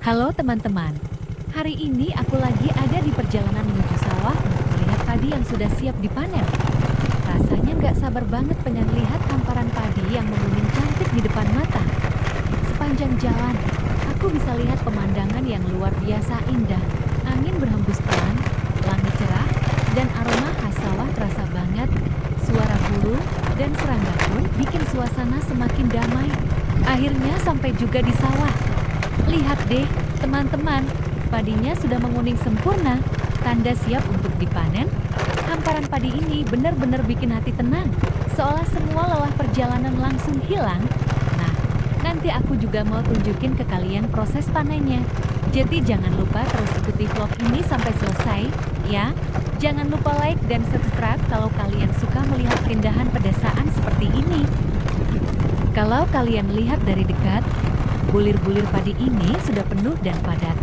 Halo teman-teman, hari ini aku lagi ada di perjalanan menuju sawah untuk melihat padi yang sudah siap dipanen. Rasanya nggak sabar banget pengen lihat hamparan padi yang menguning cantik di depan mata. Sepanjang jalan, aku bisa lihat pemandangan yang luar biasa indah. Angin berhembus pelan, langit cerah, dan aroma khas sawah terasa banget. Suara burung dan serangga pun bikin suasana semakin damai. Akhirnya sampai juga di sawah. Lihat deh, teman-teman, padinya sudah menguning sempurna, tanda siap untuk dipanen. Hamparan padi ini benar-benar bikin hati tenang, seolah semua lelah perjalanan langsung hilang. Nah, nanti aku juga mau tunjukin ke kalian proses panennya. Jadi jangan lupa terus ikuti vlog ini sampai selesai, ya. Jangan lupa like dan subscribe kalau kalian suka melihat keindahan pedesaan seperti ini. Kalau kalian lihat dari dekat, bulir-bulir padi ini sudah penuh dan padat.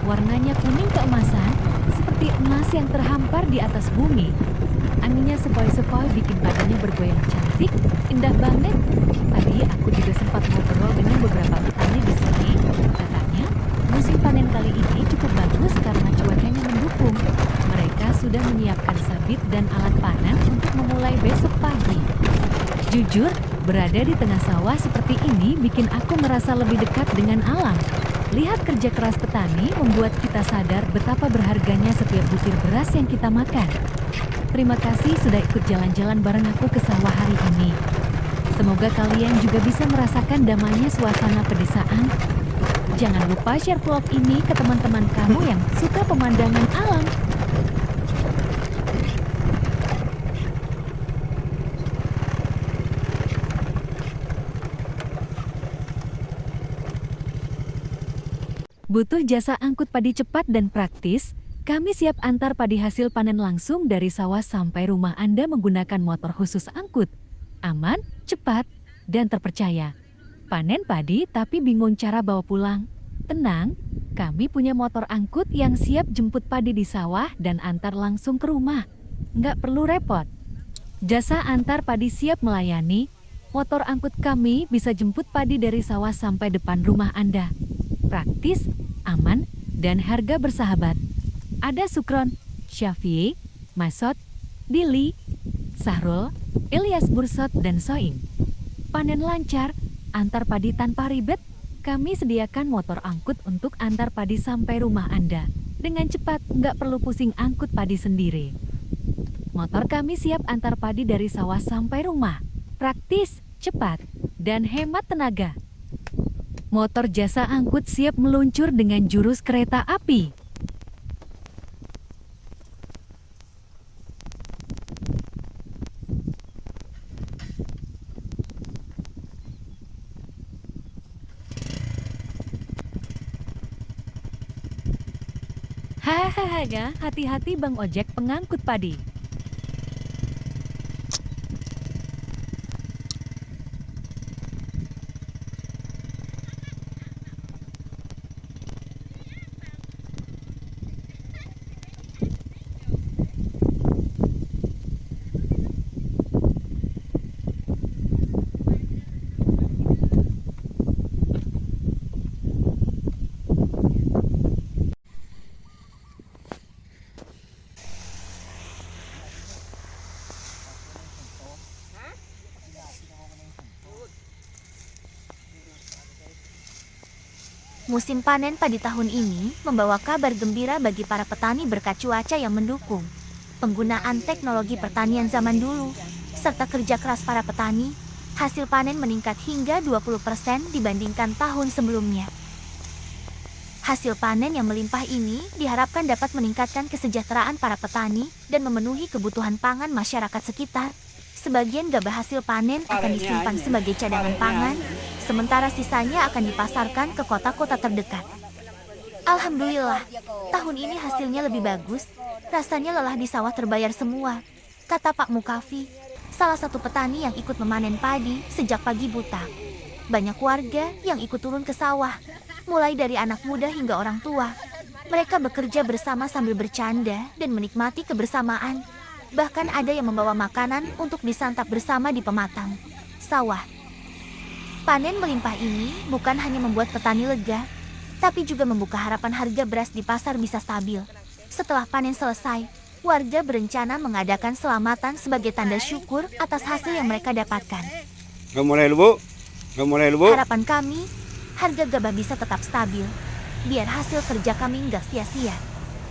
Warnanya kuning keemasan, seperti emas yang terhampar di atas bumi. Anginnya sepoi-sepoi bikin padinya bergoyang cantik, indah banget. Tadi aku juga sempat ngobrol dengan beberapa petani di sini. Katanya, musim panen kali ini cukup bagus karena cuacanya mendukung. Mereka sudah menyiapkan sabit dan alat panen untuk memulai besok pagi. Jujur, berada di tengah sawah seperti ini bikin aku merasa lebih dekat dengan alam. Lihat kerja keras petani membuat kita sadar betapa berharganya setiap butir beras yang kita makan. Terima kasih sudah ikut jalan-jalan bareng aku ke sawah hari ini. Semoga kalian juga bisa merasakan damainya suasana pedesaan. Jangan lupa share vlog ini ke teman-teman kamu yang suka pemandangan alam. Butuh jasa angkut padi cepat dan praktis? Kami siap antar padi hasil panen langsung dari sawah sampai rumah Anda menggunakan motor khusus angkut. Aman, cepat, dan terpercaya. Panen padi tapi bingung cara bawa pulang? Tenang, kami punya motor angkut yang siap jemput padi di sawah dan antar langsung ke rumah. Nggak perlu repot. Jasa antar padi siap melayani. Motor angkut kami bisa jemput padi dari sawah sampai depan rumah Anda. Praktis, aman, dan harga bersahabat. Ada Sukron, Syafi'i, Masot, Dili, Sahrul, Ilyas Bursot, dan Soim. Panen lancar, antar padi tanpa ribet. Kami sediakan motor angkut untuk antar padi sampai rumah Anda. Dengan cepat, nggak perlu pusing angkut padi sendiri. Motor kami siap antar padi dari sawah sampai rumah. Praktis, cepat, dan hemat tenaga. Motor jasa angkut siap meluncur dengan jurus kereta api. Hahaha, hati-hati Bang Ojek pengangkut padi. Musim panen padi tahun ini membawa kabar gembira bagi para petani berkat cuaca yang mendukung. Penggunaan teknologi pertanian zaman dulu, serta kerja keras para petani, hasil panen meningkat hingga 20% dibandingkan tahun sebelumnya. Hasil panen yang melimpah ini diharapkan dapat meningkatkan kesejahteraan para petani dan memenuhi kebutuhan pangan masyarakat sekitar. Sebagian gabah hasil panen akan disimpan sebagai cadangan pangan, sementara sisanya akan dipasarkan ke kota-kota terdekat. Alhamdulillah, tahun ini hasilnya lebih bagus. Rasanya lelah di sawah terbayar semua, kata Pak Mukafi, salah satu petani yang ikut memanen padi sejak pagi buta. Banyak warga yang ikut turun ke sawah, mulai dari anak muda hingga orang tua. Mereka bekerja bersama sambil bercanda dan menikmati kebersamaan. Bahkan ada yang membawa makanan untuk disantap bersama di pematang sawah. Panen melimpah ini bukan hanya membuat petani lega, tapi juga membuka harapan harga beras di pasar bisa stabil. Setelah panen selesai, warga berencana mengadakan selamatan sebagai tanda syukur atas hasil yang mereka dapatkan. Nggak mulai lu, Bu. Nggak mulai lu, Bu. Harapan kami, harga gabah bisa tetap stabil, biar hasil kerja kami nggak sia-sia.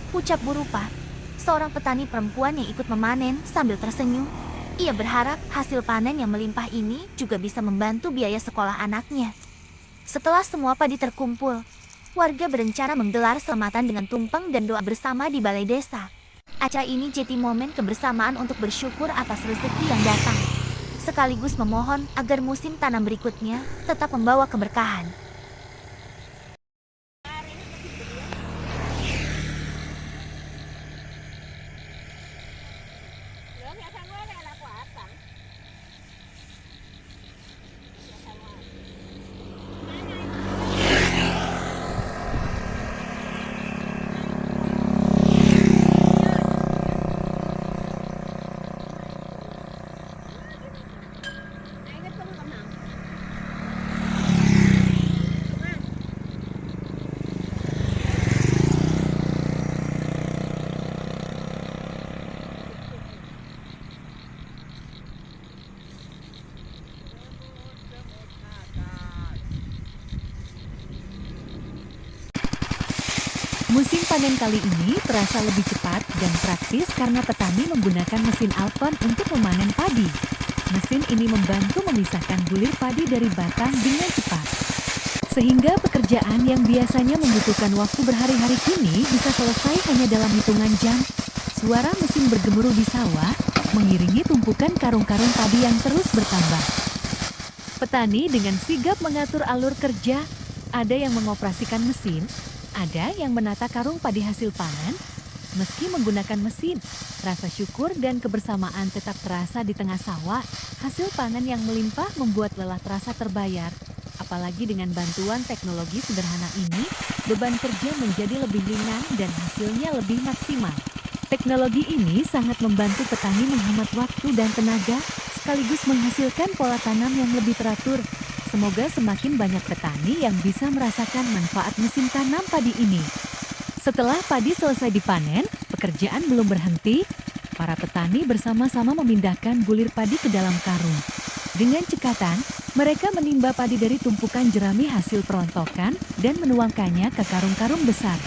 Ucap Bu Rupa, seorang petani perempuan yang ikut memanen sambil tersenyum. Ia berharap hasil panen yang melimpah ini juga bisa membantu biaya sekolah anaknya. Setelah semua padi terkumpul, warga berencana menggelar selamatan dengan tumpeng dan doa bersama di balai desa. Acara ini jadi momen kebersamaan untuk bersyukur atas rezeki yang datang, sekaligus memohon agar musim tanam berikutnya tetap membawa keberkahan. Musim panen kali ini terasa lebih cepat dan praktis karena petani menggunakan mesin Alpon untuk memanen padi. Mesin ini membantu memisahkan bulir padi dari batang dengan cepat. Sehingga pekerjaan yang biasanya membutuhkan waktu berhari-hari kini bisa selesai hanya dalam hitungan jam. Suara mesin bergemuruh di sawah mengiringi tumpukan karung-karung padi yang terus bertambah. Petani dengan sigap mengatur alur kerja, ada yang mengoperasikan mesin, ada yang menata karung padi hasil panen. Meski menggunakan mesin, rasa syukur dan kebersamaan tetap terasa di tengah sawah. Hasil panen yang melimpah membuat lelah terasa terbayar. Apalagi dengan bantuan teknologi sederhana ini, beban kerja menjadi lebih ringan dan hasilnya lebih maksimal. Teknologi ini sangat membantu petani menghemat waktu dan tenaga, sekaligus menghasilkan pola tanam yang lebih teratur. Semoga semakin banyak petani yang bisa merasakan manfaat mesin tanam padi ini. Setelah padi selesai dipanen, pekerjaan belum berhenti. Para petani bersama-sama memindahkan bulir padi ke dalam karung. Dengan cekatan, mereka menimba padi dari tumpukan jerami hasil perontokan dan menuangkannya ke karung-karung besar.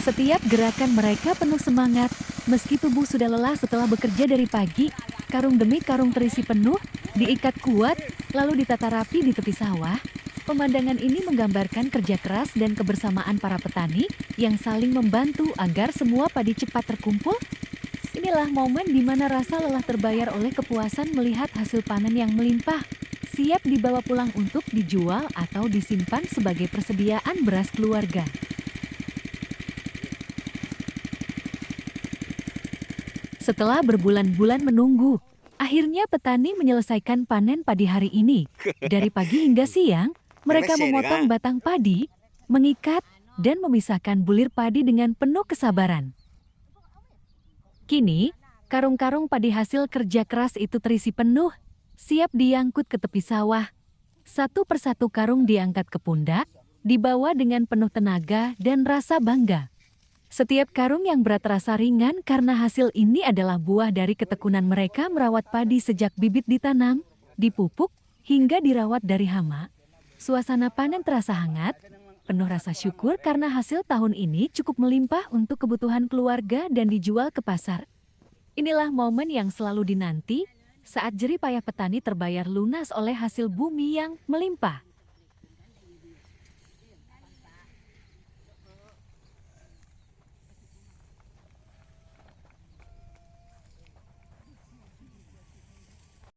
Setiap gerakan mereka penuh semangat, meski tubuh sudah lelah setelah bekerja dari pagi. Karung demi karung terisi penuh, diikat kuat, lalu ditata rapi di tepi sawah. Pemandangan ini menggambarkan kerja keras dan kebersamaan para petani yang saling membantu agar semua padi cepat terkumpul. Inilah momen di mana rasa lelah terbayar oleh kepuasan melihat hasil panen yang melimpah, siap dibawa pulang untuk dijual atau disimpan sebagai persediaan beras keluarga. Setelah berbulan-bulan menunggu, akhirnya petani menyelesaikan panen padi hari ini. Dari pagi hingga siang, mereka memotong batang padi, mengikat, dan memisahkan bulir padi dengan penuh kesabaran. Kini, karung-karung padi hasil kerja keras itu terisi penuh, siap diangkut ke tepi sawah. Satu persatu karung diangkat ke pundak, dibawa dengan penuh tenaga dan rasa bangga. Setiap karung yang berat terasa ringan karena hasil ini adalah buah dari ketekunan mereka merawat padi sejak bibit ditanam, dipupuk, hingga dirawat dari hama. Suasana panen terasa hangat, penuh rasa syukur karena hasil tahun ini cukup melimpah untuk kebutuhan keluarga dan dijual ke pasar. Inilah momen yang selalu dinanti saat jerih payah petani terbayar lunas oleh hasil bumi yang melimpah.